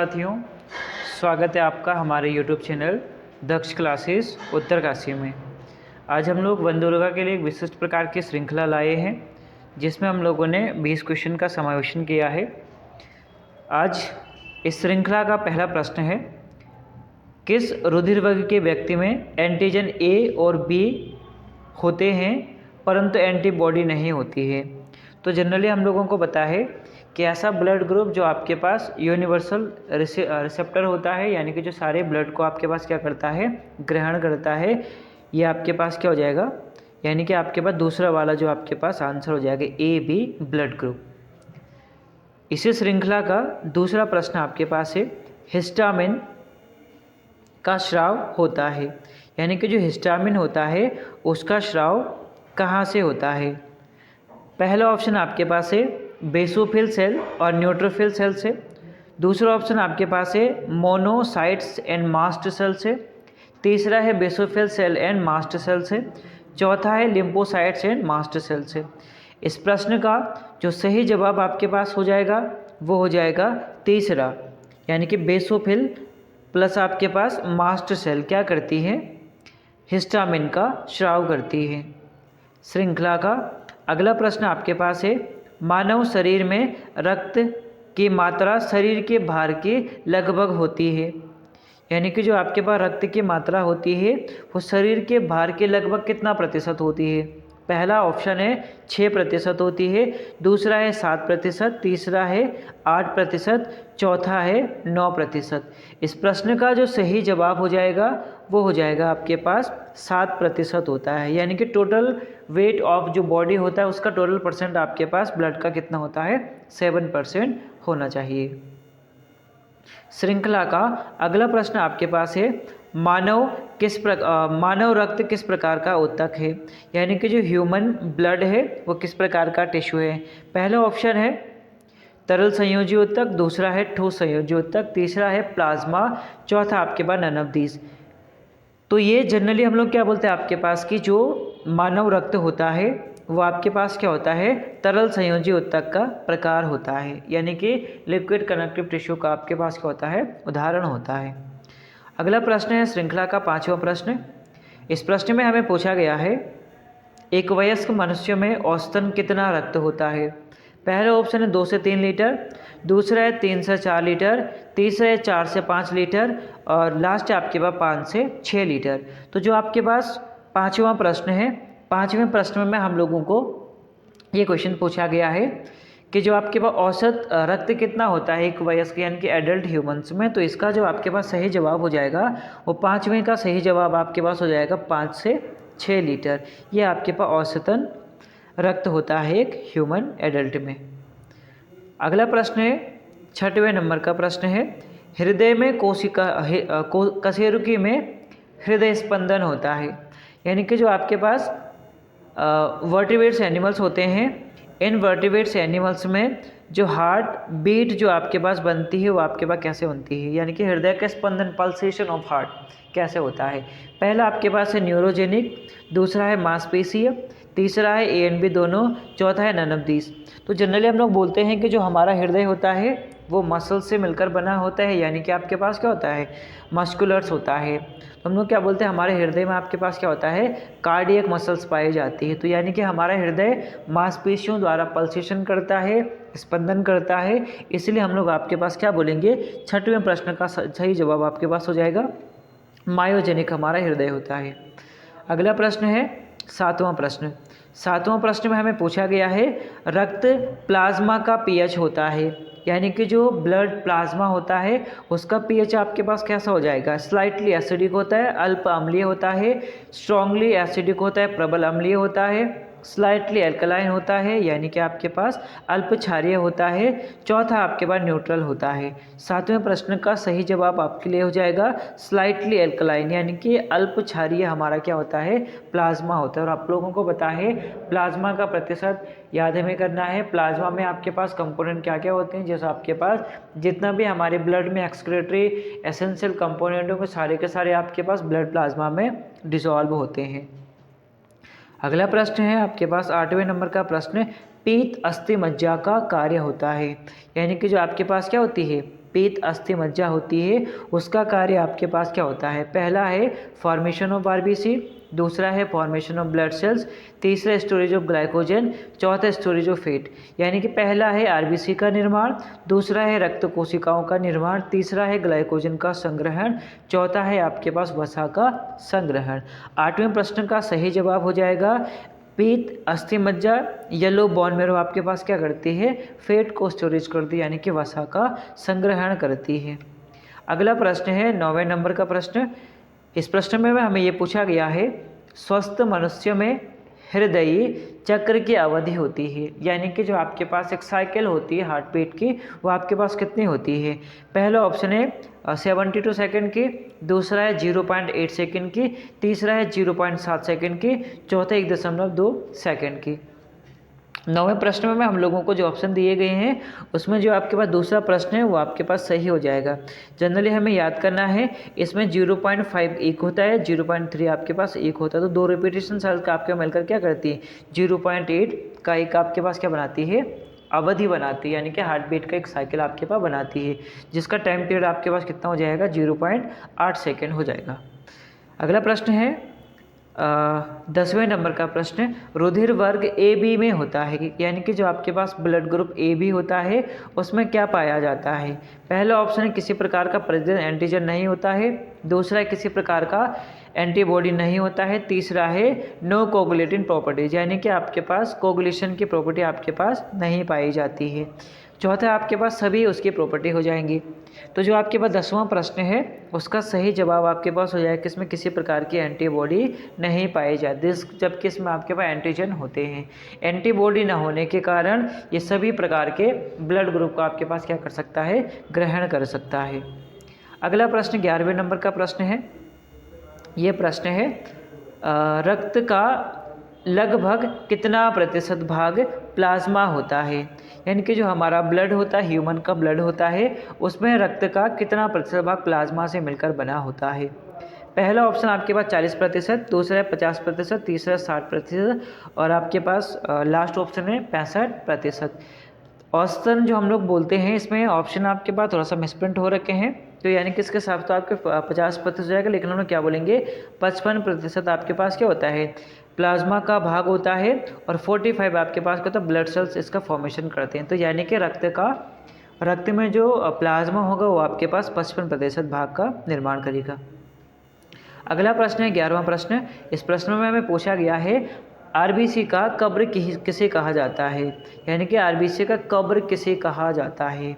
साथियों, स्वागत है आपका हमारे यूट्यूब चैनल दक्ष क्लासेस उत्तरकाशी में। आज हम लोग वन दुर्गा के लिए एक विशिष्ट प्रकार की श्रृंखला लाए हैं जिसमें हम लोगों ने 20 क्वेश्चन का समावेशन किया है। आज इस श्रृंखला का पहला प्रश्न है, किस रुधिर वर्ग के व्यक्ति में एंटीजन ए और बी होते हैं परंतु एंटीबॉडी नहीं होती है। तो जनरली हम लोगों को पता है कि ऐसा ब्लड ग्रुप जो आपके पास यूनिवर्सल रिसेप्टर होता है, यानी कि जो सारे ब्लड को आपके पास क्या करता है, ग्रहण करता है, ये आपके पास क्या हो जाएगा, यानी कि आपके पास दूसरा वाला जो आपके पास आंसर हो जाएगा ए बी ब्लड ग्रुप। इसी श्रृंखला का दूसरा प्रश्न आपके पास है, हिस्टामिन का स्राव होता है, यानी कि जो हिस्टामिन होता है उसका स्राव कहाँ से होता है। पहला ऑप्शन आपके पास है बेसोफिल सेल और न्यूट्रोफिल सेल से। दूसरा ऑप्शन आपके पास है मोनोसाइट्स एंड मास्ट सेल से। तीसरा है basophil cell and mast cell से। चौथा है लिम्फोसाइट्स एंड मास्ट सेल से। इस प्रश्न का जो सही जवाब आपके पास हो जाएगा वो हो जाएगा तीसरा, यानी कि बेसोफिल प्लस आपके पास मास्ट सेल क्या करती है, हिस्टामिन का स्राव करती है। श्रृंखला का अगला प्रश्न आपके पास है, मानव शरीर में रक्त की मात्रा शरीर के भार के लगभग होती है, यानी कि जो आपके पास रक्त की मात्रा होती है वो शरीर के भार के लगभग कितना प्रतिशत होती है। पहला ऑप्शन है 6% होती है, दूसरा है 7%, तीसरा है 8%, चौथा है 9%। इस प्रश्न का जो सही जवाब हो जाएगा वो हो जाएगा आपके पास 7% होता है, यानी कि टोटल वेट ऑफ जो बॉडी होता है उसका टोटल परसेंट आपके पास ब्लड का कितना होता है, 7% होना चाहिए। श्रृंखला का अगला प्रश्न आपके पास है, मानव रक्त किस प्रकार का ऊतक है, यानी कि जो ह्यूमन ब्लड है वो किस प्रकार का टिश्यू है। पहला ऑप्शन है तरल संयोजी ऊतक, दूसरा है ठोस संयोजी ऊतक, तीसरा है प्लाज्मा, चौथा आपके पास नन ऑफ दीज। तो ये जनरली हम लोग क्या बोलते हैं आपके पास कि जो मानव रक्त होता है वो आपके पास क्या होता है, तरल संयोजी ऊतक का प्रकार होता है, यानी कि लिक्विड कनेक्टिव टिश्यू का आपके पास क्या होता है, उदाहरण होता है। अगला प्रश्न है श्रृंखला का पांचवा प्रश्न। इस प्रश्न में हमें पूछा गया है, एक वयस्क मनुष्य में औसतन कितना रक्त होता है। पहला ऑप्शन है 2 से 3 लीटर, दूसरा है 3 से 4 लीटर, तीसरा है 4 से 5 लीटर और लास्ट आपके पास 5 से 6 लीटर। तो जो आपके पास पाँचवा प्रश्न है, पाँचवें प्रश्न में हम लोगों को ये क्वेश्चन पूछा गया है कि जो आपके पास औसत रक्त कितना होता है एक वयस्क यानी कि एडल्ट ह्यूमंस में। तो इसका जो आपके पास सही जवाब हो जाएगा वो पाँचवें का सही जवाब आपके पास हो जाएगा 5 से 6 लीटर। ये आपके पास औसतन रक्त होता है एक ह्यूमन एडल्ट में। अगला प्रश्न है 6वें नंबर का प्रश्न है, हृदय में कशेरुकी में हृदय स्पंदन होता है, यानी कि जो आपके पास वर्टिब्रेट्स एनिमल्स होते हैं, इन वर्टिब्रेट्स एनिमल्स में जो हार्ट बीट जो आपके पास बनती है वो आपके पास कैसे बनती है, यानी कि हृदय का स्पंदन पल्सेशन ऑफ हार्ट कैसे होता है। पहला आपके पास है न्यूरोजेनिक, दूसरा है मांसपेशीय, तीसरा है ए एंड बी दोनों, चौथा है नन ऑफ दीज। तो जनरली हम लोग बोलते हैं कि जो हमारा हृदय होता है वो मसल से मिलकर बना होता है, यानी कि आपके पास क्या होता है, मस्कुलर्स होता है। तो हम लोग क्या बोलते हैं, हमारे हृदय में आपके पास क्या होता है, कार्डियक मसल्स पाई जाती है। तो यानी कि हमारा हृदय मांसपेशियों द्वारा पल्सेशन करता है, स्पंदन करता है, इसलिए हम लोग आपके पास क्या बोलेंगे, 6वें प्रश्न का सही जवाब आपके पास हो जाएगा मायोजेनिक हमारा हृदय होता है। अगला प्रश्न है 7वां प्रश्न। 7वां प्रश्न में हमें पूछा गया है, रक्त प्लाज्मा का पीएच होता है, यानी कि जो ब्लड प्लाज्मा होता है उसका पीएच आपके पास कैसा हो जाएगा, स्लाइटली एसिडिक होता है, अल्प अम्लीय होता है, स्ट्रांगली एसिडिक होता है, प्रबल अम्लीय होता है, स्लाइटली एल्कलाइन होता है, यानी कि आपके पास अल्प क्षारीय होता है, चौथा आपके पास न्यूट्रल होता है। 7वें प्रश्न का सही जवाब आपके लिए हो जाएगा स्लाइटली एल्कलाइन, यानी कि अल्प क्षारीय हमारा क्या होता है, प्लाज्मा होता है। और आप लोगों को पता है प्लाज्मा का प्रतिशत याद हमें करना है। प्लाज्मा में आपके पास कंपोनेंट क्या क्या होते हैं, जैसे आपके पास जितना भी हमारे ब्लड में एक्सक्रीटरी एसेंशियल कंपोनेंट होंगे सारे के सारे आपके पास ब्लड प्लाज्मा में डिसॉल्व होते हैं। अगला प्रश्न है आपके पास 8वें नंबर का प्रश्न, पीत अस्थि मज्जा का कार्य होता है, यानी कि जो आपके पास क्या होती है, पीत अस्थि मज्जा होती है उसका कार्य आपके पास क्या होता है? पहला है फॉर्मेशन ऑफ आरबीसी, दूसरा है फॉर्मेशन ऑफ ब्लड सेल्स, तीसरा स्टोरेज ऑफ ग्लाइकोजन, चौथा स्टोरेज ऑफ फैट। यानी कि पहला है आरबीसी का निर्माण, दूसरा है रक्त कोशिकाओं का निर्माण, तीसरा है ग्लाइकोजन का संग्रहण, चौथा है आपके पास वसा का संग्रहण। 8वें प्रश्न का सही जवाब हो जाएगा पीत अस्थि मज्जा येलो बोन मैरो आपके पास क्या करती है? फैट को स्टोरेज करती है, यानी कि वसा का संग्रहण करती है। अगला प्रश्न है 9वें नंबर का प्रश्न। इस प्रश्न में हमें ये पूछा गया है स्वस्थ मनुष्य में हृदयी चक्र की अवधि होती है, यानी कि जो आपके पास एक साइकिल होती है हार्ट बीट की वो आपके पास कितनी होती है? पहला ऑप्शन है 72 सेकंड की, दूसरा है 0.8 सेकंड की, तीसरा है 0.7 सेकंड की, चौथा 1.2 सेकंड की। 9वें प्रश्न में हम लोगों को जो ऑप्शन दिए गए हैं उसमें जो आपके पास दूसरा प्रश्न है वो आपके पास सही हो जाएगा। जनरली हमें याद करना है इसमें 0.5 एक होता है, 0.3 आपके पास एक होता है, तो दो रिपीटेशन साइकिल का आपके मिलकर क्या करती है? 0.8 का एक आपके पास क्या बनाती है? अवधि बनाती है, यानी कि हार्ट बीट का एक साइकिल आपके पास बनाती है, जिसका टाइम पीरियड आपके पास कितना हो जाएगा? 0.8 सेकेंड हो जाएगा। अगला प्रश्न है 10वें नंबर का प्रश्न। रुधिर वर्ग ए बी में होता है, यानी कि जो आपके पास ब्लड ग्रुप ए बी होता है उसमें क्या पाया जाता है? पहला ऑप्शन है किसी प्रकार का प्रतिजन एंटीजन नहीं होता है, दूसरा है किसी प्रकार का एंटीबॉडी नहीं होता है, तीसरा है नो कोगुलेटिंग प्रॉपर्टीज, यानी कि आपके पास कोगुलेशन की प्रॉपर्टी आपके पास नहीं पाई जाती है, चौथा आपके पास सभी उसकी प्रॉपर्टी हो जाएंगी। तो जो आपके पास 10वां प्रश्न है उसका सही जवाब आपके पास हो जाएगा किसमें किसी प्रकार की एंटीबॉडी नहीं पाई जाती, जबकि इसमें आपके पास एंटीजन होते हैं। एंटीबॉडी ना होने के कारण ये सभी प्रकार के ब्लड ग्रुप को आपके पास क्या कर सकता है? ग्रहण कर सकता है। अगला प्रश्न 11वें नंबर का प्रश्न है। ये प्रश्न है रक्त का लगभग कितना प्रतिशत भाग प्लाज्मा होता है, यानी कि जो हमारा ब्लड होता है, ह्यूमन का ब्लड होता है, उसमें रक्त का कितना प्रतिशत भाग प्लाज्मा से मिलकर बना होता है? पहला ऑप्शन आपके पास 40%, दूसरा है 50%, तीसरा 60% और आपके पास लास्ट ऑप्शन है 65%। औसतन जो हम लोग बोलते हैं इसमें ऑप्शन आपके पास थोड़ा सा मिसप्रिंट हो रखे हैं, तो यानी कि इसके साथ तो आपके 50% हो जाएगा, लेकिन हम लोग क्या बोलेंगे 55% आपके पास क्या होता है? प्लाज्मा का भाग होता है और 45 आपके पास क्या होता है? ब्लड सेल्स इसका फॉर्मेशन करते हैं। तो यानी कि रक्त में जो प्लाज्मा होगा वो आपके पास 55% भाग का निर्माण करेगा। अगला प्रश्न है 11वां प्रश्न। इस प्रश्न में हमें पूछा गया है आरबीसी का कब्र किसे कहा जाता है, यानी कि आरबीसी का कब्र किसे कहा जाता है?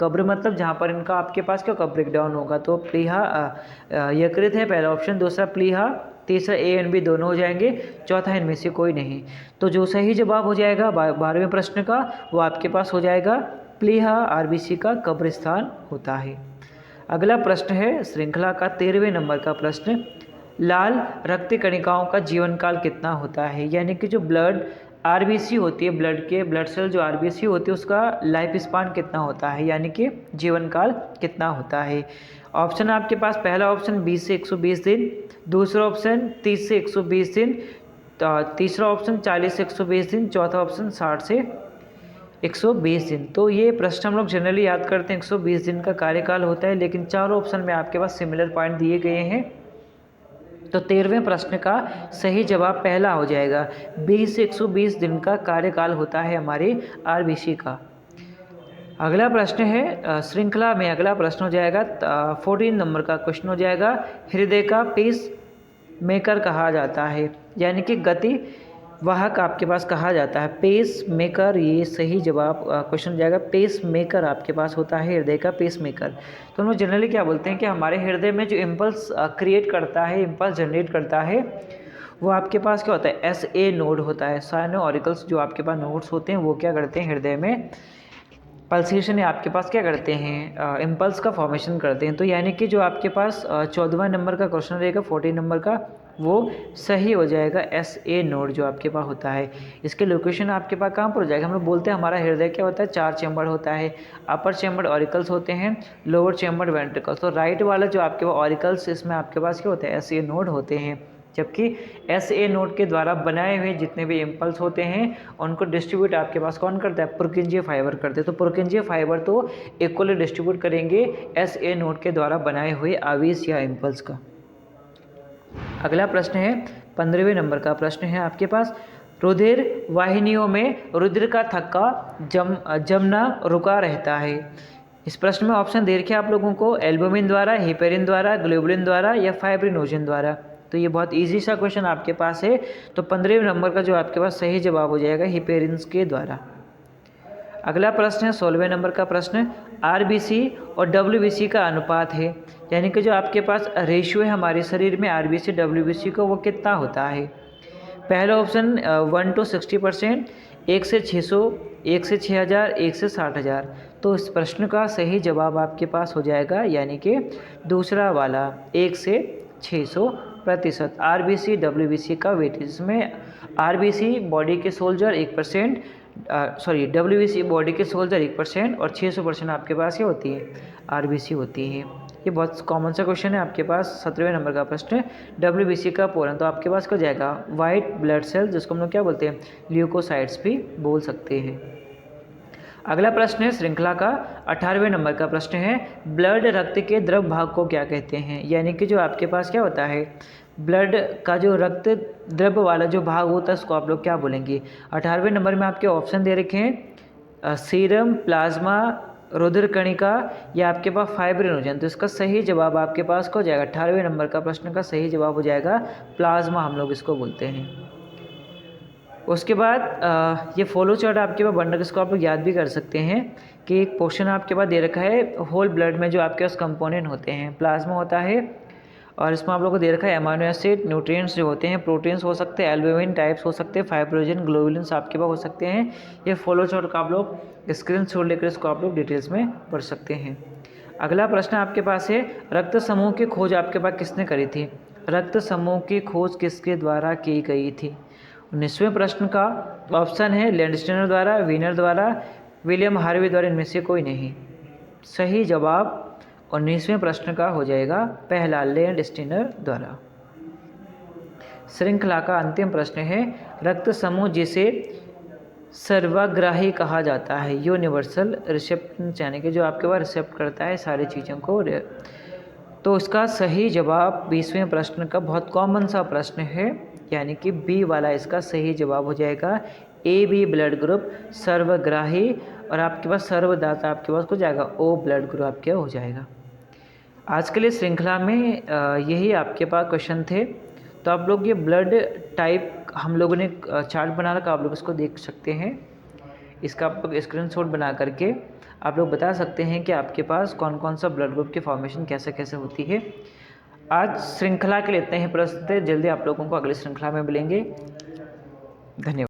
कब्र मतलब जहाँ पर इनका आपके पास क्या ब्रेक डाउन होगा, तो प्लीहा यकृत है पहला ऑप्शन, दूसरा प्लीहा, तीसरा ए एंड बी दोनों हो जाएंगे, चौथा इनमें से कोई नहीं। तो जो सही जवाब हो जाएगा 12वें प्रश्न का वो आपके पास हो जाएगा प्लीहा आरबीसी का कब्रिस्तान होता है। अगला प्रश्न है श्रृंखला का 13वें नंबर का प्रश्न। लाल रक्त कणिकाओं का जीवन काल कितना होता है, यानी कि जो ब्लड आरबीसी होती है, ब्लड सेल जो आरबीसी होती है उसका लाइफ स्पान कितना होता है, यानी कि जीवन काल कितना होता है? ऑप्शन आपके पास पहला ऑप्शन 20 से 120 दिन, दूसरा ऑप्शन 30 से 120 दिन, तीसरा ऑप्शन 40 से 120 दिन, चौथा ऑप्शन 60 से 120 दिन। तो ये प्रश्न हम लोग जनरली याद करते हैं 120 दिन का कार्यकाल होता है, लेकिन चारों ऑप्शन में आपके पास सिमिलर पॉइंट दिए गए हैं। तो 13वें प्रश्न का सही जवाब पहला हो जाएगा, 20 से 120 दिन का कार्यकाल होता है हमारे आरबीसी का। अगला प्रश्न है श्रृंखला में अगला प्रश्न हो जाएगा 14 नंबर का क्वेश्चन हो जाएगा, हृदय का पेस मेकर कहा जाता है, यानी कि गति वाहक आपके पास कहा जाता है। पेस मेकर ये सही जवाब क्वेश्चन हो जाएगा, पेस मेकर आपके पास होता है हृदय का पेस मेकर। तो हम लोग जनरली क्या बोलते हैं कि हमारे हृदय में जो इम्पल्स क्रिएट करता है, इम्पल्स जनरेट करता है, वो आपके पास क्या होता है? SA नोड होता है। साइनो ऑरिकल्स जो आपके पास नोड्स होते हैं वो क्या करते हैं? हृदय में पल्सेशन आपके पास क्या करते हैं? इम्पल्स का फॉर्मेशन करते हैं। तो यानी कि जो आपके पास 14वां नंबर का क्वेश्चन रहेगा 14 नंबर का वो सही हो जाएगा, SA नोड जो आपके पास होता है। इसके लोकेशन आपके पास कहाँ पर हो जाएगा? हम लोग बोलते हैं हमारा हृदय क्या होता है? 4 चैम्बर होता है, अपर चैम्बर ऑरिकल्स होते हैं, लोअर चैम्बर वेंट्रिकल्स। तो राइट वाला जो आपके पास ऑरिकल्स इसमें आपके पास क्या होता है? SA नोड होते हैं। जबकि SA नोड के द्वारा बनाए हुए जितने भी इम्पल्स होते हैं उनको डिस्ट्रीब्यूट आपके पास कौन करता है, पुरकिंजे फाइबर करते हैं। तो पुरकिंजे फाइबर तो इक्वली डिस्ट्रीब्यूट करेंगे SA नोड के द्वारा बनाए हुए आवेश या इम्पल्स का। अगला प्रश्न है 15वें नंबर का प्रश्न है आपके पास, रुधिर वाहिनियों में रुधिर का थक्का जमना रुका रहता है। इस प्रश्न में ऑप्शन दे रखे आप लोगों को, एल्बुमिन द्वारा, हेपेरिन द्वारा, ग्लोबुलिन द्वारा या फाइब्रिनोजन द्वारा। तो ये बहुत इजी सा क्वेश्चन आपके पास है। तो 15वें नंबर का जो आपके पास सही जवाब हो जाएगा हेपेरिन्स के द्वारा। अगला प्रश्न है 16वें नंबर का प्रश्न, RBC और WBC का अनुपात है, यानी कि जो आपके पास रेशियो है हमारे शरीर में RBC WBC को, वो कितना होता है। पहला ऑप्शन 1:60%, 1 से 600, 1 से 6000, 1 से 60000। तो इस प्रश्न का सही जवाब आपके पास हो जाएगा यानी कि दूसरा वाला 1 से 600%। RBC WBC का वेटेज, इसमें RBC बॉडी के सोल्जर 1%, WBC बॉडी के सोल्जर 1% और 600% आपके पास ये होती है RBC होती है। ये बहुत कॉमन सा क्वेश्चन है आपके पास। 17वें नंबर का प्रश्न, WBC का पूर्ण, तो आपके पास क्या जाएगा, वाइट ब्लड सेल, जिसको हम लोग क्या बोलते हैं, ल्यूकोसाइट्स भी बोल सकते हैं। अगला प्रश्न है श्रृंखला का 18वें नंबर का प्रश्न है, ब्लड रक्त के द्रव भाग को क्या कहते हैं, यानी कि जो आपके पास क्या होता है, ब्लड का जो रक्त द्रव वाला जो भाग होता है उसको आप लोग क्या बोलेंगे। 18वें नंबर में आपके ऑप्शन दे रखे हैं, सीरम, प्लाज्मा, रुधिर कणिका या आपके पास फाइब्रिनोजन। तो इसका सही जवाब आपके पास क्या हो जाएगा, 18वें नंबर का प्रश्न का सही जवाब हो जाएगा प्लाज्मा, हम लोग इसको बोलते हैं। उसके बाद ये फॉलो चार्ट आपके पास बन रखा है, इसको आप लोग याद भी कर सकते हैं कि एक पोर्शन आपके पास दे रखा है होल ब्लड में जो आपके पास कंपोनेंट होते हैं, प्लाज्मा होता है और इसमें आप लोगों को दे रखा है अमीनो एसिड, न्यूट्रिएंट्स जो होते हैं, प्रोटीन्स हो सकते हैं, एल्बुमिन टाइप्स हो सकते हैं, फाइब्रोजन, ग्लोबुलिन्स आपके पास हो सकते हैं। ये फॉलो चार्ट का आप लोग स्क्रीनशॉट लेकर इसको आप लोग डिटेल्स में पढ़ सकते हैं। अगला प्रश्न आपके पास है, रक्त समूह की खोज आपके पास किसने करी थी, रक्त समूह की खोज किसके द्वारा की गई थी। 19वें प्रश्न का ऑप्शन है लैंडस्टेनर द्वारा, वीनर द्वारा, विलियम हार्वी द्वारा, इनमें से कोई नहीं। सही जवाब 19वें प्रश्न का हो जाएगा पहला, लैंडस्टेनर द्वारा। श्रृंखला का अंतिम प्रश्न है, रक्त समूह जिसे सर्वग्राही कहा जाता है, यूनिवर्सल रिसेप्टेंस, यानी कि जो आपके पास रिसेप्ट करता है सारी चीज़ों को। तो इसका सही जवाब 20वें प्रश्न का बहुत कॉमन सा प्रश्न है, यानी कि बी वाला इसका सही जवाब हो जाएगा। AB ब्लड ग्रुप सर्वग्राही और आपके पास सर्वदाता आपके पास हो जाएगा O ब्लड ग्रुप आपके हो जाएगा। आज के लिए श्रृंखला में यही आपके पास क्वेश्चन थे। तो आप लोग ये ब्लड टाइप हम लोगों ने चार्ट बना रखा, आप लोग इसको देख सकते हैं। इसका आप लोग स्क्रीनशॉट बना करके आप लोग बता सकते हैं कि आपके पास कौन कौन सा ब्लड ग्रुप की फॉर्मेशन कैसे कैसे होती है। आज श्रृंखला के लिए इतने ही प्रश्न थे, जल्दी आप लोगों को अगली श्रृंखला में मिलेंगे। धन्यवाद।